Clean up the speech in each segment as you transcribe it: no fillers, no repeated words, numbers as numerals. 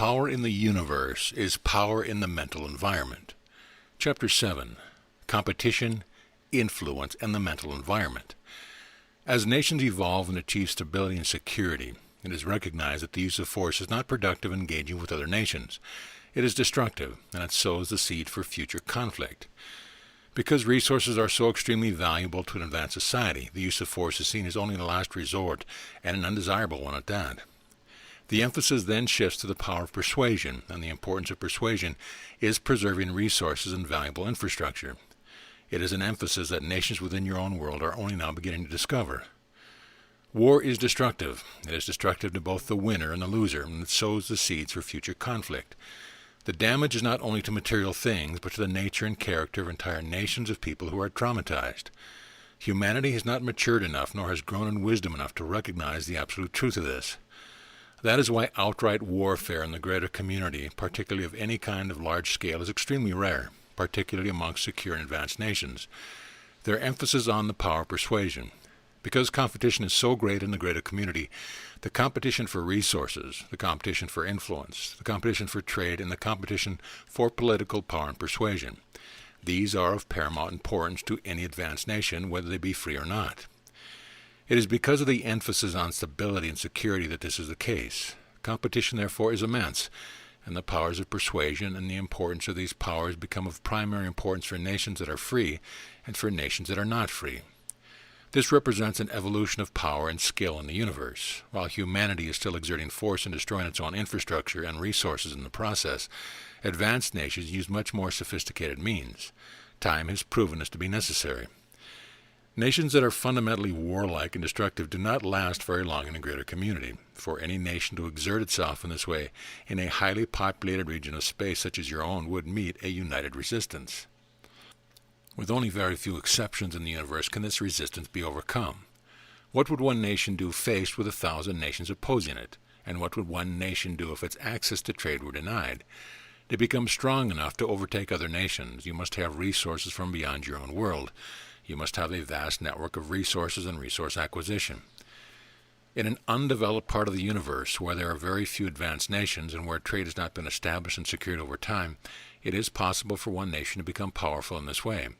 Power in the universe is power in the mental environment. Chapter 7. Competition, Influence, and the Mental Environment. As nations evolve and achieve stability and security, it is recognized that the use of force is not productive in engaging with other nations. It is destructive, and it sows the seed for future conflict. Because resources are so extremely valuable to an advanced society, the use of force is seen as only a last resort, and an undesirable one at that. The emphasis then shifts to the power of persuasion, and the importance of persuasion is preserving resources and valuable infrastructure. It is an emphasis that nations within your own world are only now beginning to discover. War is destructive. It is destructive to both the winner and the loser, and it sows the seeds for future conflict. The damage is not only to material things, but to the nature and character of entire nations of people who are traumatized. Humanity has not matured enough, nor has grown in wisdom enough to recognize the absolute truth of this. That is why outright warfare in the greater community, particularly of any kind of large scale, is extremely rare, particularly amongst secure and advanced nations. Their emphasis on the power of persuasion. Because competition is so great in the greater community, the competition for resources, the competition for influence, the competition for trade, and the competition for political power and persuasion. These are of paramount importance to any advanced nation, whether they be free or not. It is because of the emphasis on stability and security that this is the case. Competition, therefore, is immense, and the powers of persuasion and the importance of these powers become of primary importance for nations that are free and for nations that are not free. This represents an evolution of power and skill in the universe. While humanity is still exerting force and destroying its own infrastructure and resources in the process, advanced nations use much more sophisticated means. Time has proven this to be necessary. Nations that are fundamentally warlike and destructive do not last very long in a greater community. For any nation to exert itself in this way in a highly populated region of space such as your own would meet a united resistance. With only very few exceptions in the universe can this resistance be overcome. What would one nation do faced with 1,000 nations opposing it? And what would one nation do if its access to trade were denied? To become strong enough to overtake other nations, you must have resources from beyond your own world. You must have a vast network of resources and resource acquisition. In an undeveloped part of the universe, where there are very few advanced nations and where trade has not been established and secured over time, it is possible for one nation to become powerful in this way.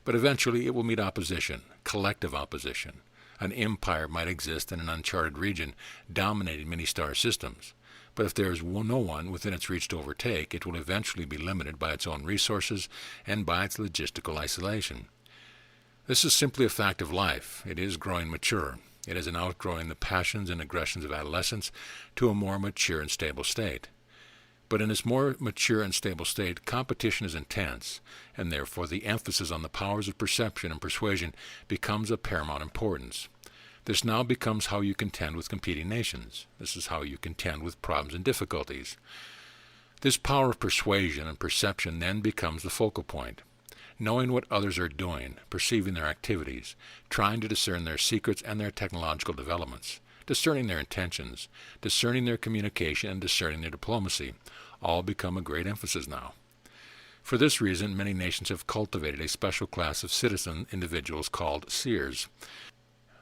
But eventually it will meet opposition, collective opposition. An empire might exist in an uncharted region, dominating many star systems. But if there is no one within its reach to overtake, it will eventually be limited by its own resources and by its logistical isolation. This is simply a fact of life. It is growing mature. It is an outgrowing the passions and aggressions of adolescence to a more mature and stable state. But in this more mature and stable state, competition is intense, and therefore the emphasis on the powers of perception and persuasion becomes of paramount importance. This now becomes how you contend with competing nations. This is how you contend with problems and difficulties. This power of persuasion and perception then becomes the focal point. Knowing what others are doing, perceiving their activities, trying to discern their secrets and their technological developments, discerning their intentions, discerning their communication, and discerning their diplomacy, all become a great emphasis now. For this reason, many nations have cultivated a special class of citizen individuals called seers.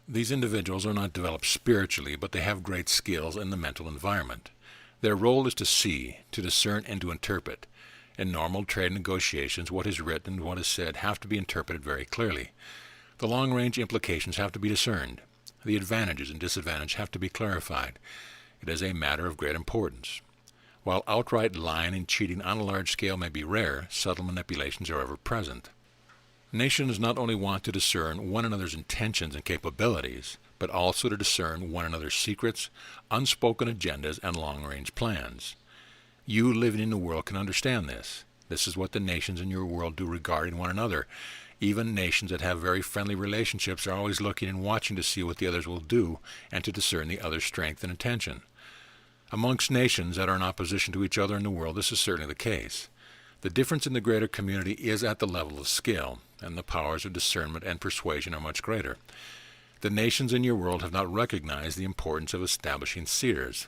These individuals are not developed spiritually, but they have great skills in the mental environment. Their role is to see, to discern, and to interpret. In normal trade negotiations, what is written and what is said have to be interpreted very clearly. The long-range implications have to be discerned. The advantages and disadvantages have to be clarified. It is a matter of great importance. While outright lying and cheating on a large scale may be rare, subtle manipulations are ever present. Nations not only want to discern one another's intentions and capabilities, but also to discern one another's secrets, unspoken agendas, and long-range plans. You living in the world can understand this. This is what the nations in your world do regarding one another. Even nations that have very friendly relationships are always looking and watching to see what the others will do and to discern the other's strength and intention. Amongst nations that are in opposition to each other in the world, this is certainly the case. The difference in the greater community is at the level of skill, and the powers of discernment and persuasion are much greater. The nations in your world have not recognized the importance of establishing seers.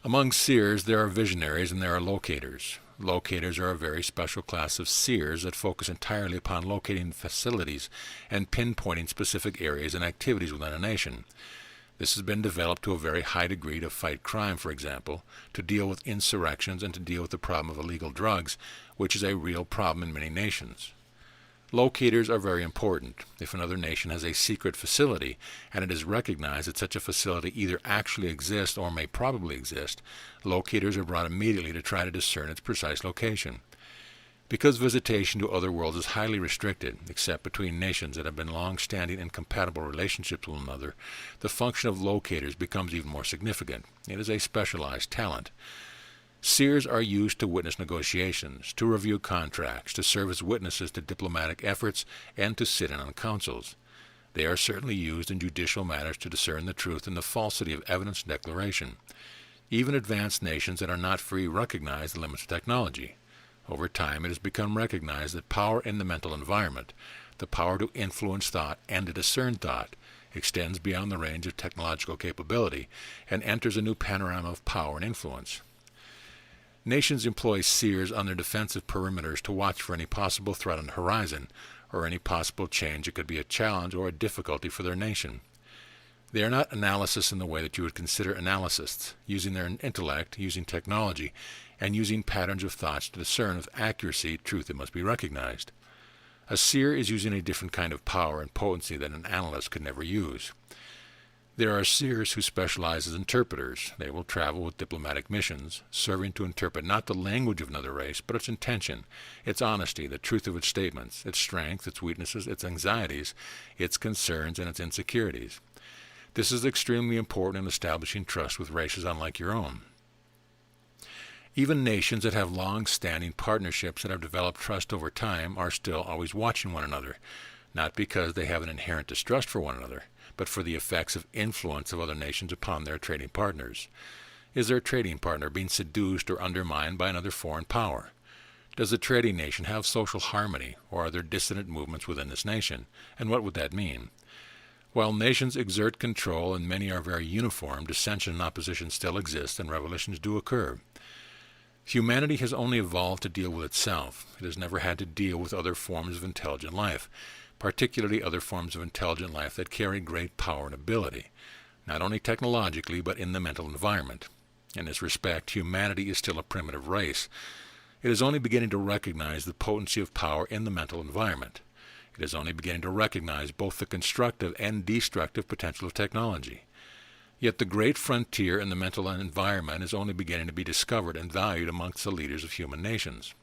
Among seers, there are visionaries and there are locators. Locators are a very special class of seers that focus entirely upon locating facilities and pinpointing specific areas and activities within a nation. This has been developed to a very high degree to fight crime, for example, to deal with insurrections, and to deal with the problem of illegal drugs, which is a real problem in many nations. Locators are very important. If another nation has a secret facility, and it is recognized that such a facility either actually exists or may probably exist, locators are brought immediately to try to discern its precise location. Because visitation to other worlds is highly restricted, except between nations that have been long-standing and compatible relationships with one another, the function of locators becomes even more significant. It is a specialized talent. Seers are used to witness negotiations, to review contracts, to serve as witnesses to diplomatic efforts, and to sit in on councils. They are certainly used in judicial matters to discern the truth and the falsity of evidence and declaration. Even advanced nations that are not free recognize the limits of technology. Over time, it has become recognized that power in the mental environment, the power to influence thought and to discern thought, extends beyond the range of technological capability and enters a new panorama of power and influence. Nations employ seers on their defensive perimeters to watch for any possible threat on the horizon, or any possible change that could be a challenge or a difficulty for their nation. They are not analysts in the way that you would consider analysts, using their intellect, using technology, and using patterns of thoughts to discern with accuracy truth that must be recognized. A seer is using a different kind of power and potency that an analyst could never use. There are seers who specialize as interpreters. They will travel with diplomatic missions, serving to interpret not the language of another race, but its intention, its honesty, the truth of its statements, its strengths, its weaknesses, its anxieties, its concerns, and its insecurities. This is extremely important in establishing trust with races unlike your own. Even nations that have long-standing partnerships that have developed trust over time are still always watching one another, not because they have an inherent distrust for one another, but for the effects of influence of other nations upon their trading partners. Is their trading partner being seduced or undermined by another foreign power? Does the trading nation have social harmony, or are there dissident movements within this nation? And what would that mean? While nations exert control and many are very uniform, dissension and opposition still exist and revolutions do occur. Humanity has only evolved to deal with itself. It has never had to deal with other forms of intelligent life, particularly other forms of intelligent life that carry great power and ability, not only technologically but in the mental environment. In this respect, humanity is still a primitive race. It is only beginning to recognize the potency of power in the mental environment. It is only beginning to recognize both the constructive and destructive potential of technology. Yet the great frontier in the mental environment is only beginning to be discovered and valued amongst the leaders of human nations.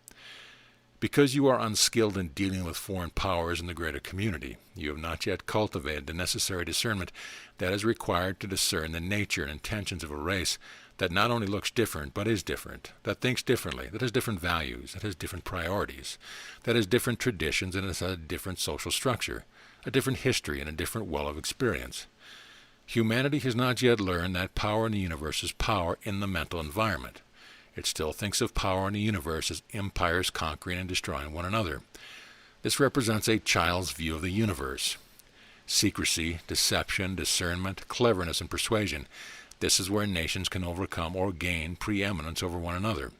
Because you are unskilled in dealing with foreign powers in the greater community, you have not yet cultivated the necessary discernment that is required to discern the nature and intentions of a race that not only looks different, but is different, that thinks differently, that has different values, that has different priorities, that has different traditions, and has a different social structure, a different history, and a different well of experience. Humanity has not yet learned that power in the universe is power in the mental environment. It still thinks of power in the universe as empires conquering and destroying one another. This represents a child's view of the universe. Secrecy, deception, discernment, cleverness, and persuasion. This is where nations can overcome or gain preeminence over one another.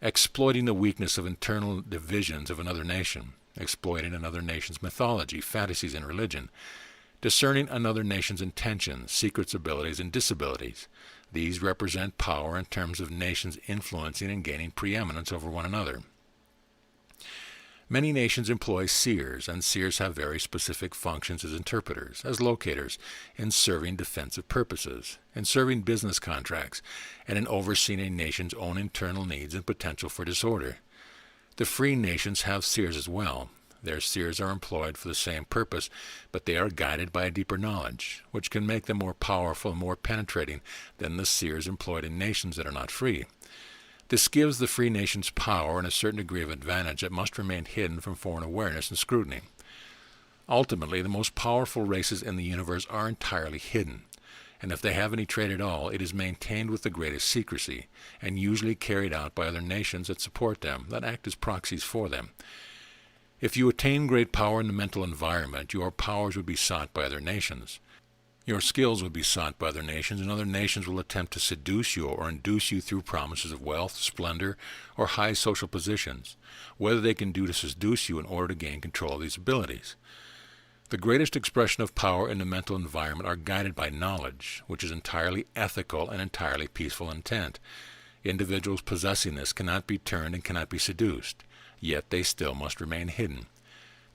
Exploiting the weakness of internal divisions of another nation, exploiting another nation's mythology, fantasies, and religion, discerning another nation's intentions, secrets, abilities, and disabilities. These represent power in terms of nations influencing and gaining preeminence over one another. Many nations employ seers, and seers have very specific functions as interpreters, as locators, in serving defensive purposes, in serving business contracts, and in overseeing a nation's own internal needs and potential for disorder. The free nations have seers as well. Their seers are employed for the same purpose, but they are guided by a deeper knowledge, which can make them more powerful and more penetrating than the seers employed in nations that are not free. This gives the free nations power and a certain degree of advantage that must remain hidden from foreign awareness and scrutiny. Ultimately, the most powerful races in the universe are entirely hidden, and if they have any trade at all, it is maintained with the greatest secrecy, and usually carried out by other nations that support them, that act as proxies for them. If you attain great power in the mental environment, your powers would be sought by other nations. Your skills would be sought by other nations, and other nations will attempt to seduce you or induce you through promises of wealth, splendor, or high social positions, whether they can do to seduce you in order to gain control of these abilities. The greatest expression of power in the mental environment are guided by knowledge, which is entirely ethical and entirely peaceful intent. Individuals possessing this cannot be turned and cannot be seduced, yet they still must remain hidden.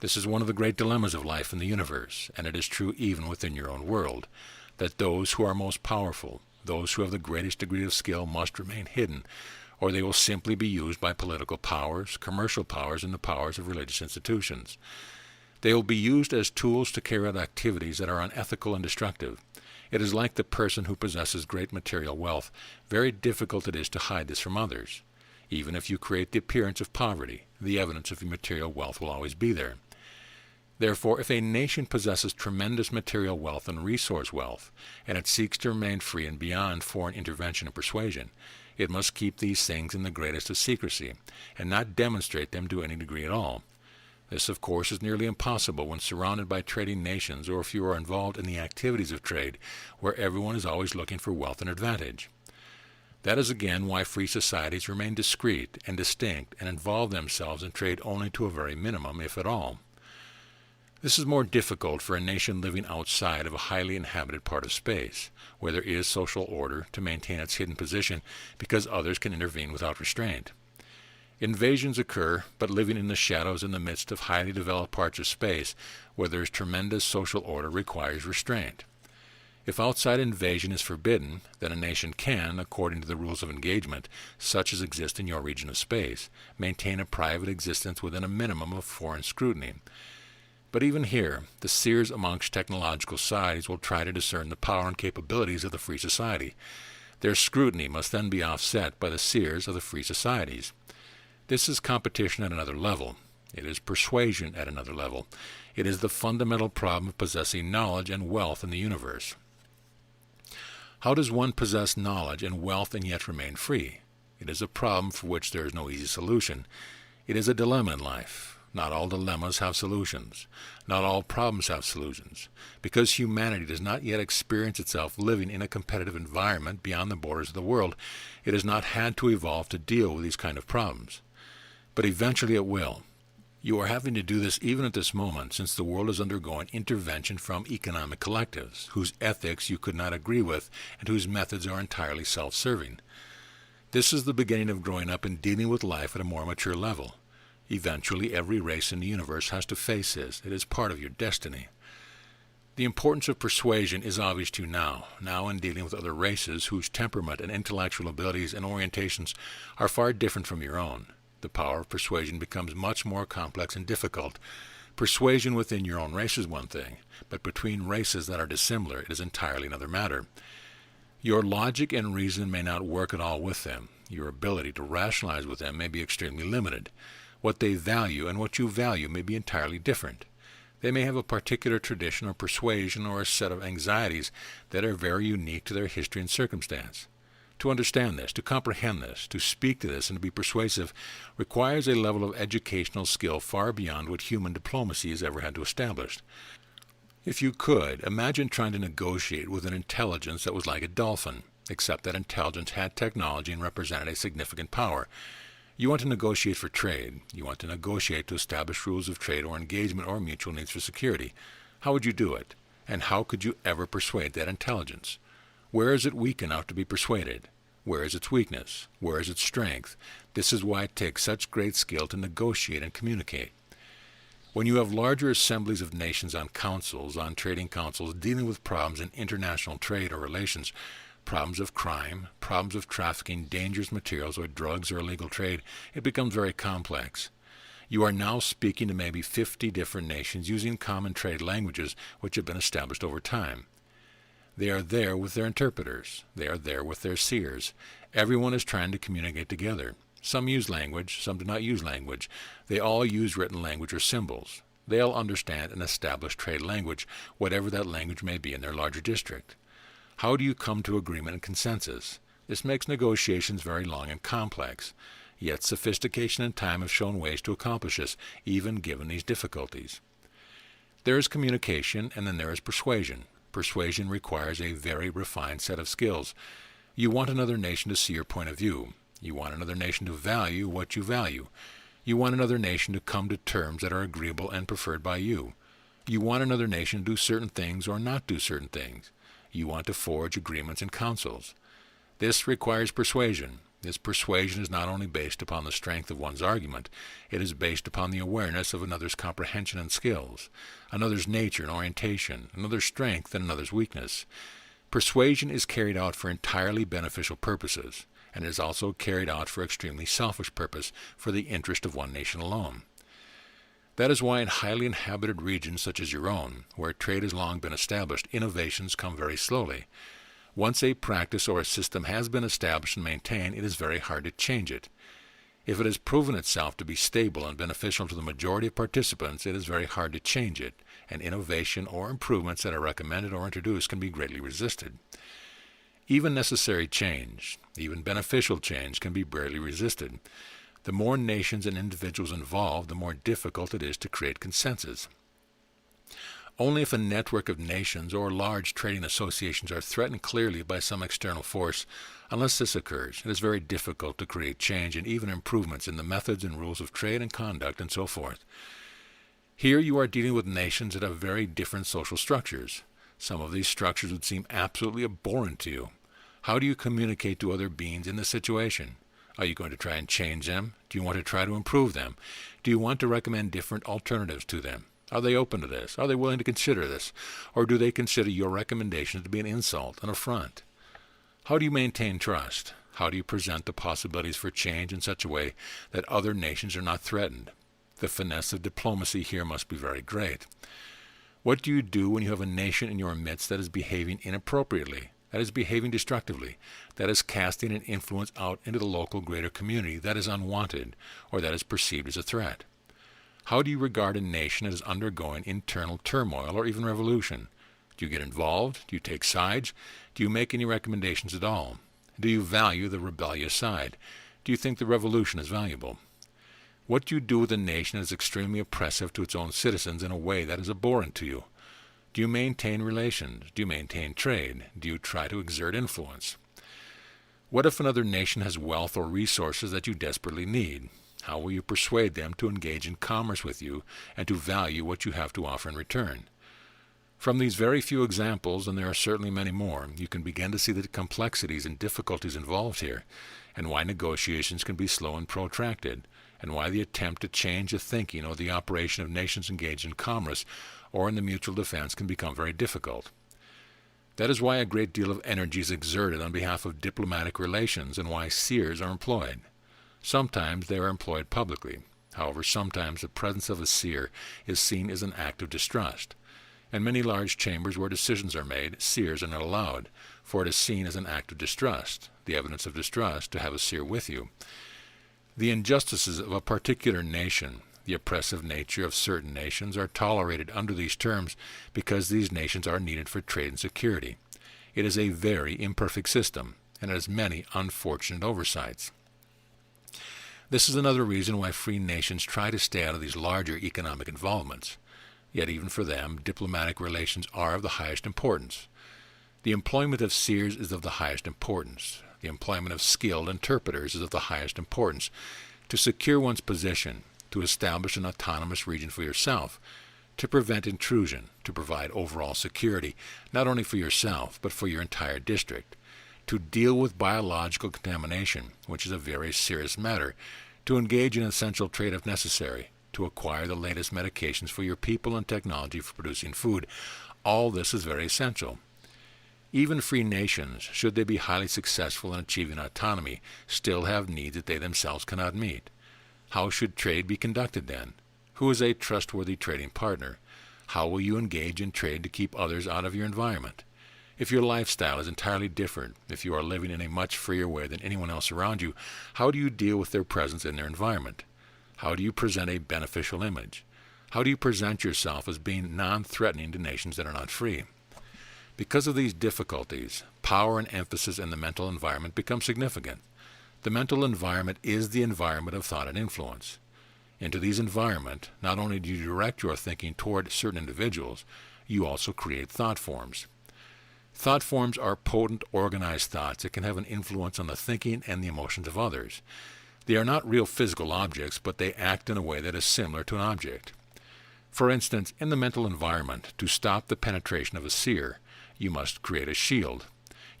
This is one of the great dilemmas of life in the universe, and it is true even within your own world, that those who are most powerful, those who have the greatest degree of skill, must remain hidden, or they will simply be used by political powers, commercial powers, and the powers of religious institutions. They will be used as tools to carry out activities that are unethical and destructive. It is like the person who possesses great material wealth. Very difficult it is to hide this from others. Even if you create the appearance of poverty, the evidence of your material wealth will always be there. Therefore, if a nation possesses tremendous material wealth and resource wealth, and it seeks to remain free and beyond foreign intervention and persuasion, it must keep these things in the greatest of secrecy, and not demonstrate them to any degree at all. This, of course, is nearly impossible when surrounded by trading nations, or if you are involved in the activities of trade, where everyone is always looking for wealth and advantage. That is again why free societies remain discreet and distinct and involve themselves in trade only to a very minimum, if at all. This is more difficult for a nation living outside of a highly inhabited part of space, where there is social order, to maintain its hidden position because others can intervene without restraint. Invasions occur, but living in the shadows in the midst of highly developed parts of space, where there is tremendous social order, requires restraint. If outside invasion is forbidden, then a nation can, according to the rules of engagement, such as exist in your region of space, maintain a private existence within a minimum of foreign scrutiny. But even here, the seers amongst technological societies will try to discern the power and capabilities of the free society. Their scrutiny must then be offset by the seers of the free societies. This is competition at another level. It is persuasion at another level. It is the fundamental problem of possessing knowledge and wealth in the universe. How does one possess knowledge and wealth and yet remain free? It is a problem for which there is no easy solution. It is a dilemma in life. Not all dilemmas have solutions. Not all problems have solutions. Because humanity does not yet experience itself living in a competitive environment beyond the borders of the world, it has not had to evolve to deal with these kind of problems. But eventually it will. You are having to do this even at this moment, since the world is undergoing intervention from economic collectives, whose ethics you could not agree with, and whose methods are entirely self-serving. This is the beginning of growing up and dealing with life at a more mature level. Eventually, every race in the universe has to face this. It is part of your destiny. The importance of persuasion is obvious to you now in dealing with other races whose temperament and intellectual abilities and orientations are far different from your own. The power of persuasion becomes much more complex and difficult. Persuasion within your own race is one thing, but between races that are dissimilar, it is entirely another matter. Your logic and reason may not work at all with them. Your ability to rationalize with them may be extremely limited. What they value and what you value may be entirely different. They may have a particular tradition or persuasion or a set of anxieties that are very unique to their history and circumstance. To understand this, to comprehend this, to speak to this, and to be persuasive requires a level of educational skill far beyond what human diplomacy has ever had to establish. If you could, imagine trying to negotiate with an intelligence that was like a dolphin, except that intelligence had technology and represented a significant power. You want to negotiate for trade. You want to negotiate to establish rules of trade or engagement or mutual needs for security. How would you do it? And how could you ever persuade that intelligence? Where is it weak enough to be persuaded? Where is its weakness? Where is its strength? This is why it takes such great skill to negotiate and communicate. When you have larger assemblies of nations on councils, on trading councils, dealing with problems in international trade or relations, problems of crime, problems of trafficking dangerous materials or drugs or illegal trade, it becomes very complex. You are now speaking to maybe 50 different nations using common trade languages which have been established over time. They are there with their interpreters. They are there with their seers. Everyone is trying to communicate together. Some use language, some do not use language. They all use written language or symbols. They all understand an established trade language, whatever that language may be in their larger district. How do you come to agreement and consensus? This makes negotiations very long and complex. Yet sophistication and time have shown ways to accomplish this, even given these difficulties. There is communication, and then there is persuasion. Persuasion requires a very refined set of skills. You want another nation to see your point of view. You want another nation to value what you value. You want another nation to come to terms that are agreeable and preferred by you. You want another nation to do certain things or not do certain things. You want to forge agreements and councils. This requires persuasion. This persuasion is not only based upon the strength of one's argument, it is based upon the awareness of another's comprehension and skills, another's nature and orientation, another's strength and another's weakness. Persuasion is carried out for entirely beneficial purposes, and is also carried out for extremely selfish purpose for the interest of one nation alone. That is why in highly inhabited regions such as your own, where trade has long been established, innovations come very slowly. Once a practice or a system has been established and maintained, it is very hard to change it. If it has proven itself to be stable and beneficial to the majority of participants, it is very hard to change it, and innovation or improvements that are recommended or introduced can be greatly resisted. Even necessary change, even beneficial change, can be barely resisted. The more nations and individuals involved, the more difficult it is to create consensus. Only if a network of nations or large trading associations are threatened clearly by some external force, unless this occurs, it is very difficult to create change and even improvements in the methods and rules of trade and conduct and so forth. Here you are dealing with nations that have very different social structures. Some of these structures would seem absolutely abhorrent to you. How do you communicate to other beings in this situation? Are you going to try and change them? Do you want to try to improve them? Do you want to recommend different alternatives to them? Are they open to this? Are they willing to consider this? Or do they consider your recommendations to be an insult, an affront? How do you maintain trust? How do you present the possibilities for change in such a way that other nations are not threatened? The finesse of diplomacy here must be very great. What do you do when you have a nation in your midst that is behaving inappropriately, that is behaving destructively, that is casting an influence out into the local greater community that is unwanted or that is perceived as a threat? How do you regard a nation that is undergoing internal turmoil or even revolution? Do you get involved? Do you take sides? Do you make any recommendations at all? Do you value the rebellious side? Do you think the revolution is valuable? What do you do with a nation that is extremely oppressive to its own citizens in a way that is abhorrent to you? Do you maintain relations? Do you maintain trade? Do you try to exert influence? What if another nation has wealth or resources that you desperately need? How will you persuade them to engage in commerce with you and to value what you have to offer in return? From these very few examples, and there are certainly many more, you can begin to see the complexities and difficulties involved here, and why negotiations can be slow and protracted, and why the attempt to change the thinking or the operation of nations engaged in commerce or in the mutual defense can become very difficult. That is why a great deal of energy is exerted on behalf of diplomatic relations and why seers are employed. Sometimes they are employed publicly. However, sometimes the presence of a seer is seen as an act of distrust. In many large chambers where decisions are made, seers are not allowed, for it is seen as an act of distrust, the evidence of distrust, to have a seer with you. The injustices of a particular nation, the oppressive nature of certain nations, are tolerated under these terms because these nations are needed for trade and security. It is a very imperfect system, and it has many unfortunate oversights. This is another reason why free nations try to stay out of these larger economic involvements. Yet even for them, diplomatic relations are of the highest importance. The employment of seers is of the highest importance. The employment of skilled interpreters is of the highest importance. To secure one's position, to establish an autonomous region for yourself, to prevent intrusion, to provide overall security, not only for yourself, but for your entire district, to deal with biological contamination, which is a very serious matter, to engage in essential trade if necessary, to acquire the latest medications for your people and technology for producing food. All this is very essential. Even free nations, should they be highly successful in achieving autonomy, still have needs that they themselves cannot meet. How should trade be conducted then? Who is a trustworthy trading partner? How will you engage in trade to keep others out of your environment? If your lifestyle is entirely different, if you are living in a much freer way than anyone else around you, how do you deal with their presence in their environment? How do you present a beneficial image? How do you present yourself as being non-threatening to nations that are not free? Because of these difficulties, power and emphasis in the mental environment become significant. The mental environment is the environment of thought and influence. Into these environments, not only do you direct your thinking toward certain individuals, you also create thought forms. Thought forms are potent, organized thoughts that can have an influence on the thinking and the emotions of others. They are not real physical objects, but they act in a way that is similar to an object. For instance, in the mental environment, to stop the penetration of a seer, you must create a shield.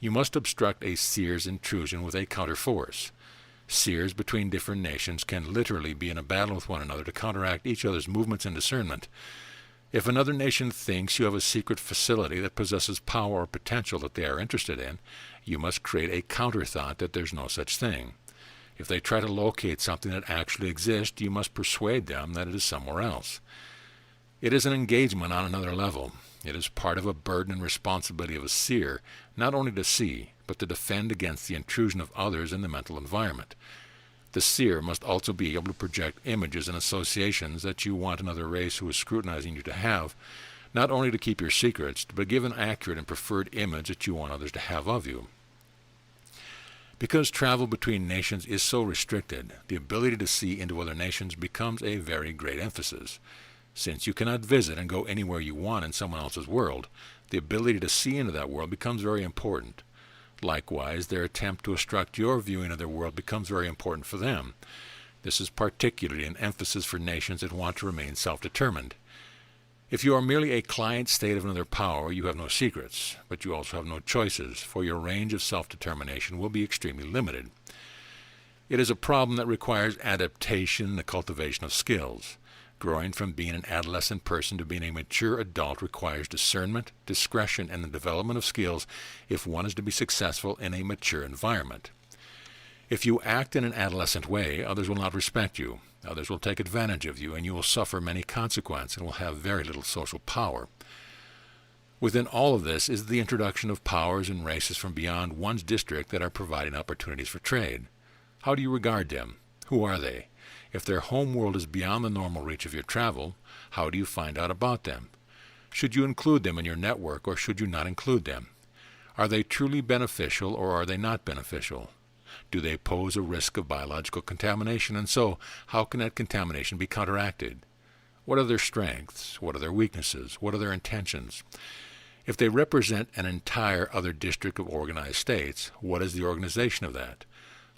You must obstruct a seer's intrusion with a counterforce. Seers between different nations can literally be in a battle with one another to counteract each other's movements and discernment. If another nation thinks you have a secret facility that possesses power or potential that they are interested in, you must create a counter-thought that there's no such thing. If they try to locate something that actually exists, you must persuade them that it is somewhere else. It is an engagement on another level. It is part of a burden and responsibility of a seer, not only to see, but to defend against the intrusion of others in the mental environment. The seer must also be able to project images and associations that you want another race who is scrutinizing you to have, not only to keep your secrets, but give an accurate and preferred image that you want others to have of you. Because travel between nations is so restricted, the ability to see into other nations becomes a very great emphasis. Since you cannot visit and go anywhere you want in someone else's world, the ability to see into that world becomes very important. Likewise, their attempt to obstruct your viewing of their world becomes very important for them. This is particularly an emphasis for nations that want to remain self-determined. If you are merely a client state of another power, you have no secrets, but you also have no choices, for your range of self-determination will be extremely limited. It is a problem that requires adaptation and the cultivation of skills. Growing from being an adolescent person to being a mature adult requires discernment, discretion, and the development of skills if one is to be successful in a mature environment. If you act in an adolescent way, others will not respect you. Others will take advantage of you, and you will suffer many consequences and will have very little social power. Within all of this is the introduction of powers and races from beyond one's district that are providing opportunities for trade. How do you regard them? Who are they? If their home world is beyond the normal reach of your travel, how do you find out about them? Should you include them in your network, or should you not include them? Are they truly beneficial, or are they not beneficial? Do they pose a risk of biological contamination, and so, how can that contamination be counteracted? What are their strengths? What are their weaknesses? What are their intentions? If they represent an entire other district of organized states, what is the organization of that?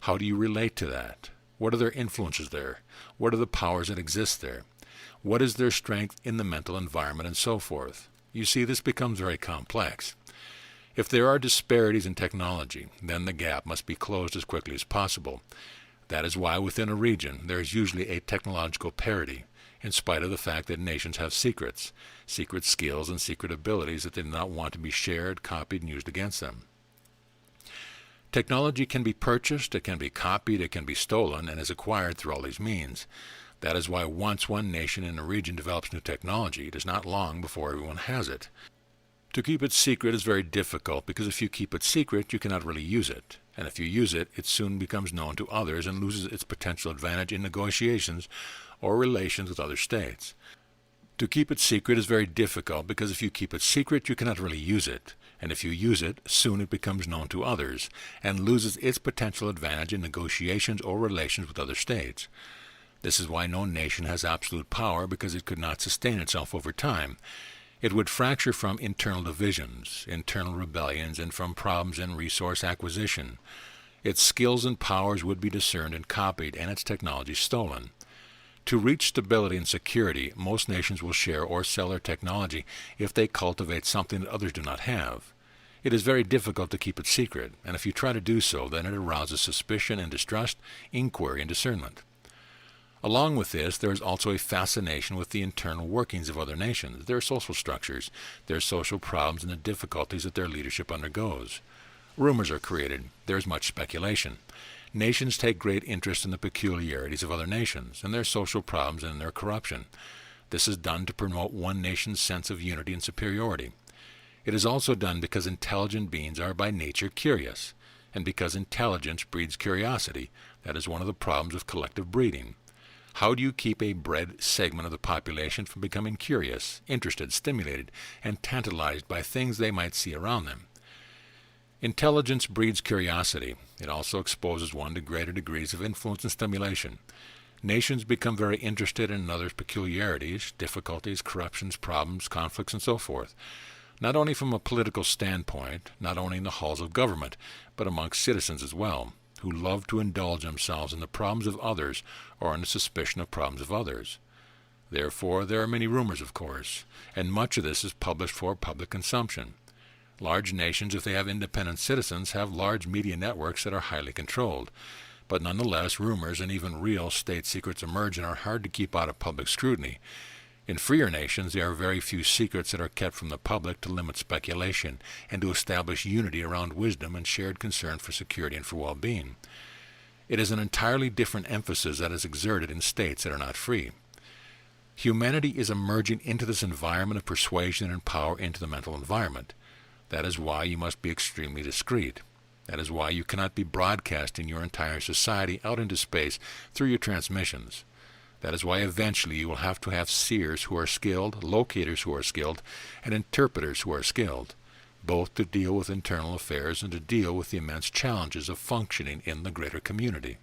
How do you relate to that? What are their influences there? What are the powers that exist there? What is their strength in the mental environment, and so forth? You see, this becomes very complex. If there are disparities in technology, then the gap must be closed as quickly as possible. That is why within a region there is usually a technological parity, in spite of the fact that nations have secret skills and secret abilities that they do not want to be shared, copied, and used against them. Technology can be purchased, it can be copied, it can be stolen, and is acquired through all these means. That is why once one nation in a region develops new technology, it is not long before everyone has it. To keep it secret is very difficult, because if you keep it secret, you cannot really use it. And if you use it, it soon becomes known to others and loses its potential advantage in negotiations or relations with other states. To keep it secret is very difficult, because if you keep it secret, you cannot really use it. And if you use it, soon it becomes known to others, and loses its potential advantage in negotiations or relations with other states. This is why no nation has absolute power, because it could not sustain itself over time. It would fracture from internal divisions, internal rebellions, and from problems in resource acquisition. Its skills and powers would be discerned and copied, and its technology stolen. To reach stability and security, most nations will share or sell their technology if they cultivate something that others do not have. It is very difficult to keep it secret, and if you try to do so, then it arouses suspicion and distrust, inquiry and discernment. Along with this, there is also a fascination with the internal workings of other nations, their social structures, their social problems, and the difficulties that their leadership undergoes. Rumors are created. There is much speculation. Nations take great interest in the peculiarities of other nations, and their social problems and their corruption. This is done to promote one nation's sense of unity and superiority. It is also done because intelligent beings are by nature curious, and because intelligence breeds curiosity. That is one of the problems of collective breeding. How do you keep a bred segment of the population from becoming curious, interested, stimulated, and tantalized by things they might see around them? Intelligence breeds curiosity. It also exposes one to greater degrees of influence and stimulation. Nations become very interested in another's peculiarities, difficulties, corruptions, problems, conflicts, and so forth, not only from a political standpoint, not only in the halls of government, but amongst citizens as well, who love to indulge themselves in the problems of others or in the suspicion of problems of others. Therefore, there are many rumors, of course, and much of this is published for public consumption. Large nations, if they have independent citizens, have large media networks that are highly controlled. But nonetheless, rumors and even real state secrets emerge and are hard to keep out of public scrutiny. In freer nations, there are very few secrets that are kept from the public to limit speculation and to establish unity around wisdom and shared concern for security and for well-being. It is an entirely different emphasis that is exerted in states that are not free. Humanity is emerging into this environment of persuasion and power into the mental environment. That is why you must be extremely discreet. That is why you cannot be broadcasting your entire society out into space through your transmissions. That is why eventually you will have to have seers who are skilled, locators who are skilled, and interpreters who are skilled, both to deal with internal affairs and to deal with the immense challenges of functioning in the greater community.